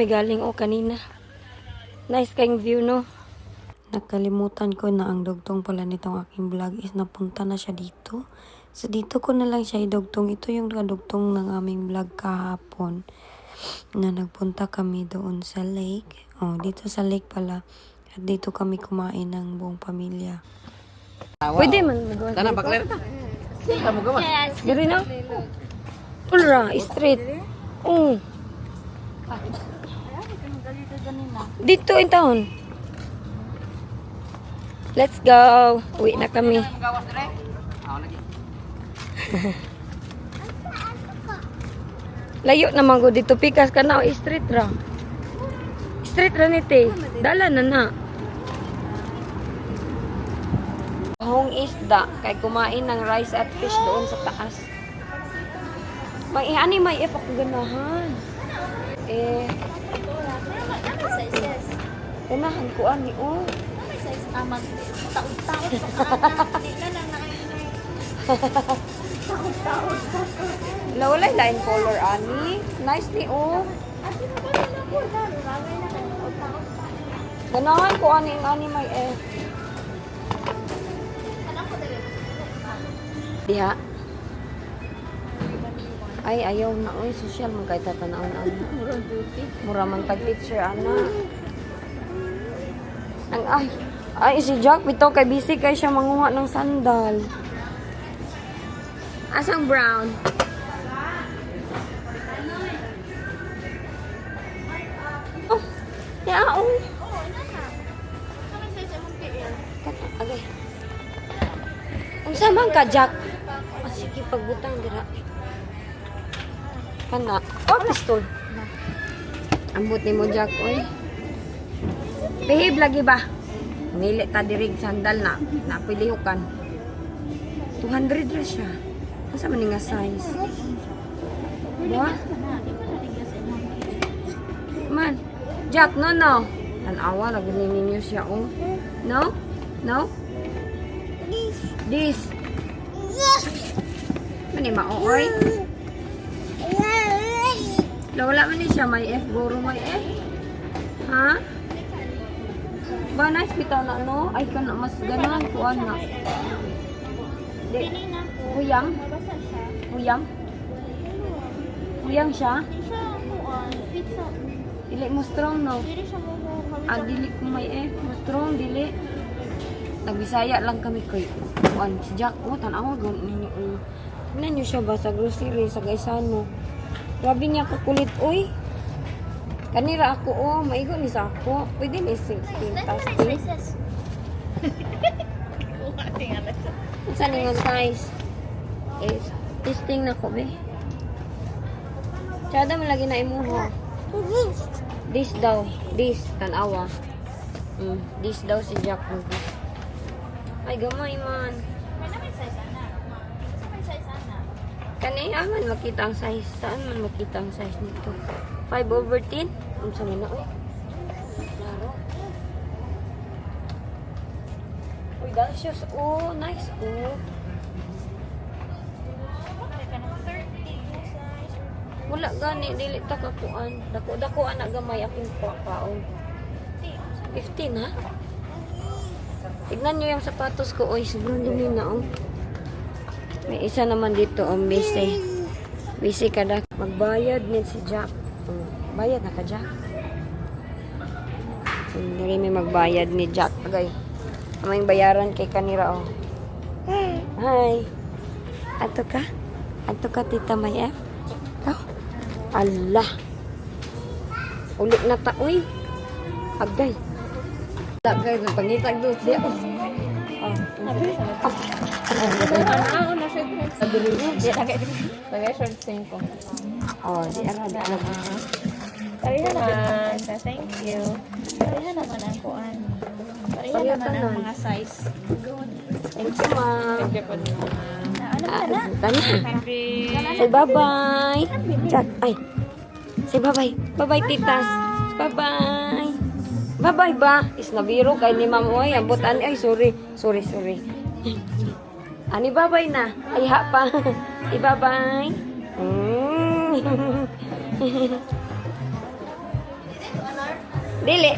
May galing o kanina. Nice kayong view, no? Nakalimutan ko na ang dugtong pala nitong aking vlog is napunta na siya dito. So, dito ko na lang siya idugtong. Ito yung kadugtong ng aming vlog kahapon. Na nagpunta kami doon sa lake. Oh, dito sa lake pala. At dito kami kumain ng buong pamilya. Pwede man magawa. Tanang bakler ta. Kamu gawa. Diri na? Pulra, straight. Oh. Dito in town. Let's go. Uwi na kami. Gawas dire. Lagi. Layo naman ko dito. Pikas ka na. Straight ra. Straight ra ni te. Dala na na. Bahong isda. Kay kumain ng rice at fish doon sa taas. Ani may if ako ganahan. Ganahan ko ani oh. Lawalay line color ani. Nice ni oh. Ganahan ko ani may diha. Ay, ayaw na. Uy, social man kahit tatanaw-naw na. Mura man tag-teacher, ana. Ay, si Jack, bito kay busy kay siya manguha ng sandal. Asang brown? Oh, yeah, oh. Okay. Ang samang ka, Jack. Sige, pagbutang dira. Kana. Oh, pistol. Ambot ni mo, Jack, oy. Behave lagi ba? Nili ta dirig sandal na. Napilihukan. 200 ra siya. Asa man nga size? Ba? Man. Jack, no. Tanawa, lagi ninyo siya, oh. No? No? This. Mani maoy. Wala man siya may F guro may F. Ha? Ba nice bitaw na no? Ay kana mas ganan kuan na. Di. Huyang. Huyang siya. Dili mo strong no. Dili ko may F, mo strong dili. Nagbisaya lang kami kay kuan si Jack mo tan-aw ninyo. Tingnan niyo siya ba sa grocery sa Gaisano. Grabe niya kakulit, oy. Kanira ako, oh. Maigo ni sa ako. Pwede ni 16 tasting. Saan yung size? Is testing na ko, be. Tsada mo lagi na imuho. This daw. This. Tanawa. This daw si Jack. Ay, gamay man. Kani man makita ang size. Saan man makita ang size nito? 5/10? Unsa man na oy? Klaro. Uy, delicious. Oh, nice. Oh. Wala gani dili ta kakuan. Dako ana gamay akong paon. 15 ha? Tignan niyo yung sapatos ko, oy, sobrang dumi na oh. May isa naman dito, busy. Busy ka na. Magbayad din si Jack. Bayad na ka, Jack. Hindi may magbayad ni Jack. Agay. Aming bayaran kay kanira, oh. Hi. Ato ka? Ato ka, tita may F? Ikaw? Allah. Ulit na ta, uy. Agay. Agay, pangitag doon. Di ako. Oh, di ara. Parihan naman. Thank you. Parihan naman ang kuan. Parihan naman ang mga size. Thank you, ma'am. Thank you po. Ano ba na? Say bye-bye. Jack, ay. Say bye-bye. Bye-bye, titas. Bye-bye. Bye-bye ba? Is nabiro kay ni ma'am. Oy, abot ani. Ay, sorry. Sorry. Ani, bye-bye na. Ay, ha pa. Bye-bye. Dili.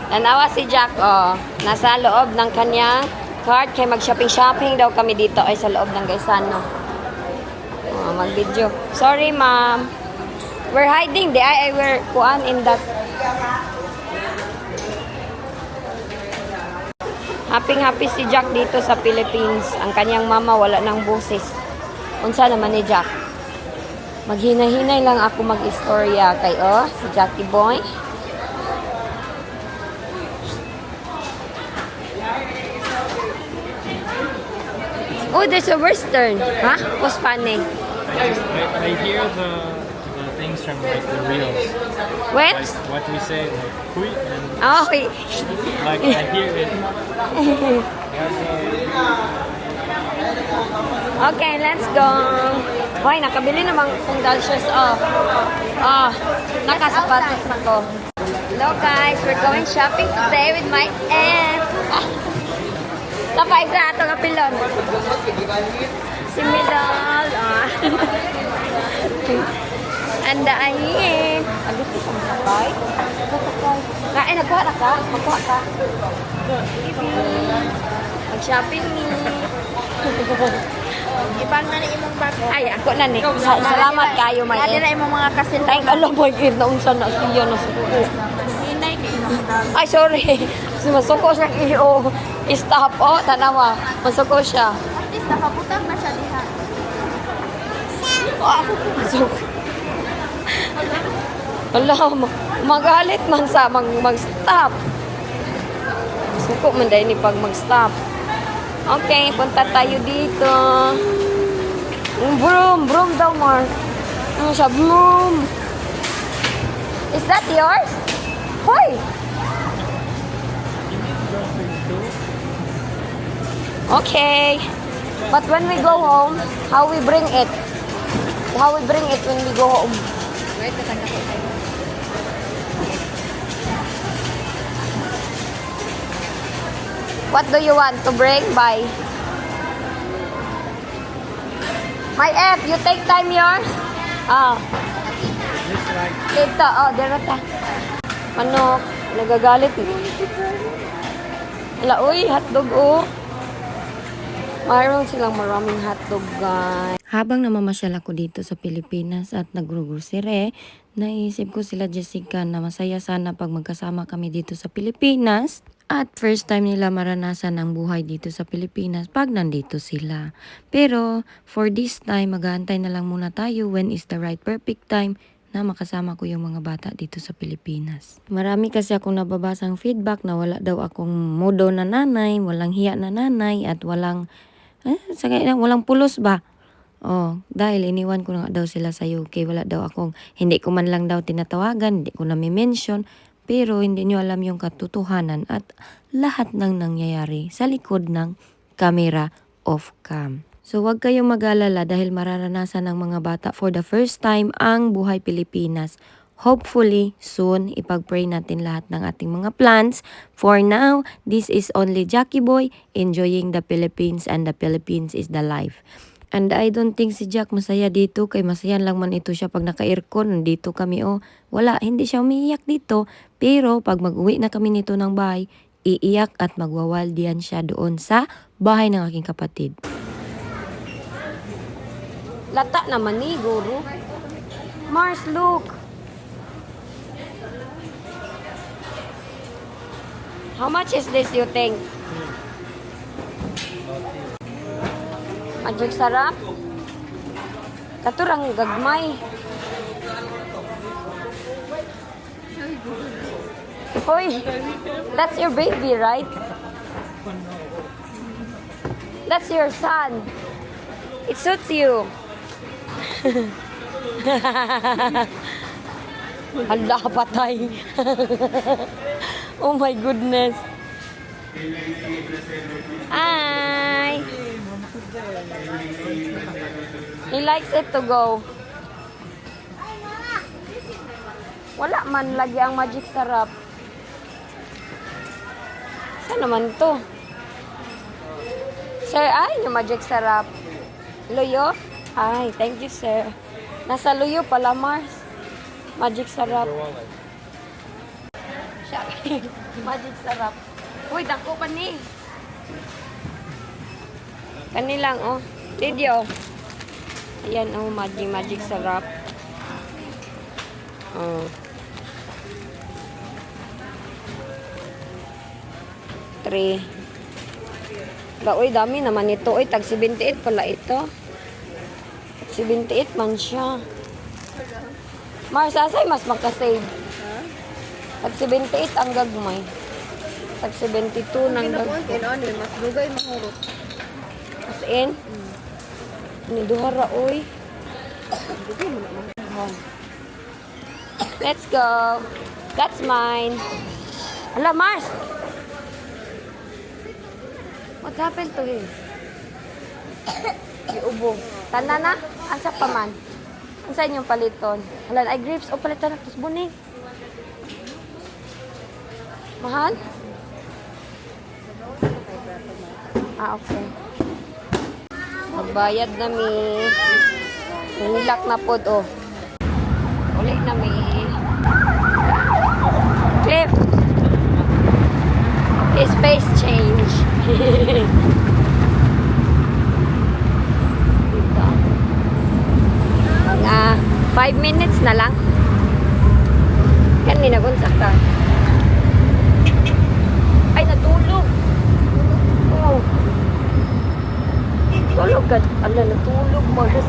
Nanawa si Jack, oh. Nasa loob ng kanyang cart. Kaya mag-shopping-shopping daw kami dito ay sa loob ng Gaisano. Oh, mag-video. Sorry, ma'am. We're hiding. We're kuan in that. Happy si Jack dito sa Philippines. Ang kanyang mama wala ng boses. Unsa naman ni Jack? Maghinay-hinay lang ako mag-istorya kay si Jackie Boy. Oh, there's a western. Huh? What's funny? I hear the things from like the reels. When? Like what we say, like hui, and Oh, okay. like I hear it. Okay, let's go. Hoy, nakabili namang kong dalshes. Nakasapatos na ko. Hello guys, we're going shopping today with my aunt. Kapay ka ito kapilon. Si Midal. Anda ayin. Gusto ko masakay? Kain, nagkuha na ka? Magkuha ka? Mag-shopping ni. Ibang na ni imong bago. Ay, ako na ni. Salamat kayo, my Adi na aunt. imong mga kasin. Thank alam mo yun, naunsa na siya na suko. Hinay kay imong bago. Ay, sorry. Masuko siya iyo. Stop. Oh, tanawa. Masuko siya. At least nakabutang na siya diha. Masuko. Wala, magalit man sa mag-stop. Masuko man dahil ni pag mag-stop. Okay, punta tayo dito. Broom daw, Mar. Ano siya? Broom. Is that yours? Hoy! Okay. But when we go home, how we bring it? How we bring it when we go home? Wait, tatangka ko tayo. What do you want to bring? Bye. My F, you take time yours? Dito, derata. Manok, nagagalit. Wala, uy, hotdog, Mayroon silang maraming hotdog, guys. Habang namamasyal ako dito sa Pilipinas at naggrugusire, naisip ko sila Jessica na masaya sana pag magkasama kami dito sa Pilipinas. At first time nila maranasan ang buhay dito sa Pilipinas pag nandito sila. Pero for this time, mag-aantay na lang muna tayo when is the right perfect time na makasama ko yung mga bata dito sa Pilipinas. Marami kasi akong nababasang feedback na wala daw akong modo na nanay, walang hiya na nanay, at walang pulos ba? Dahil iniwan ko na daw sila sa UK, wala daw akong, hindi ko man lang daw tinatawagan, hindi ko na mention. Pero hindi nyo alam yung katotohanan at lahat ng nangyayari sa likod ng camera off cam. So wag kayong mag-alala dahil mararanasan ng mga bata for the first time ang buhay Pilipinas. Hopefully, soon, ipag-pray natin lahat ng ating mga plans. For now, this is only Jackie Boy enjoying the Philippines, and the Philippines is the life. And I don't think si Jack masaya dito, kay masaya lang man ito siya pag naka-aircon. Nandito kami, wala, hindi siya umiiyak dito. Pero pag mag-uwi na kami nito ng bahay, iiyak at magwawaldian siya doon sa bahay ng aking kapatid. Lata naman ni Guru. Mars, look. How much is this, you think? Adjog sarap. Katurang gagmay. Hoy, that's your baby, right? That's your son. It suits you. Hala, patay. Oh my goodness. Hi. He likes it to go. Wala man lagi ang magic sarap. Saan naman to? Sir, ay, yung magic sarap. Luyo? Ay, thank you, sir. Nasa Luyo pala, Mars. Magic sarap. siya. Magic sarap. Uy, dako pa ni. Kanilang, oh. Video. Ayan, oh, magic sarap. Oh. 3. Uy, dami naman ito. Uy, tag 78 pala ito. 78 man siya. Mars, asay mas makasave? Tag 78 ang gagmay. Tag 72 nang gagmay. Mas lugay mahurot. As in? Niduhara, uy. Let's go. That's mine. Hala, Mars! What happened to him? Giubo. Tanda na? Asa pa man? Asa inyong paliton? Hala, ay grapes o palitan na. Tapos buning. Mahal? Okay. Magbayad na mi. Nilak na po to. Uli na mi. Cliff. His face change. Diba? Mga 5 minutes na lang. Kanina kung sakta. Ay, natulog. Oh. Tulog ka. Ala, natulog, Mars.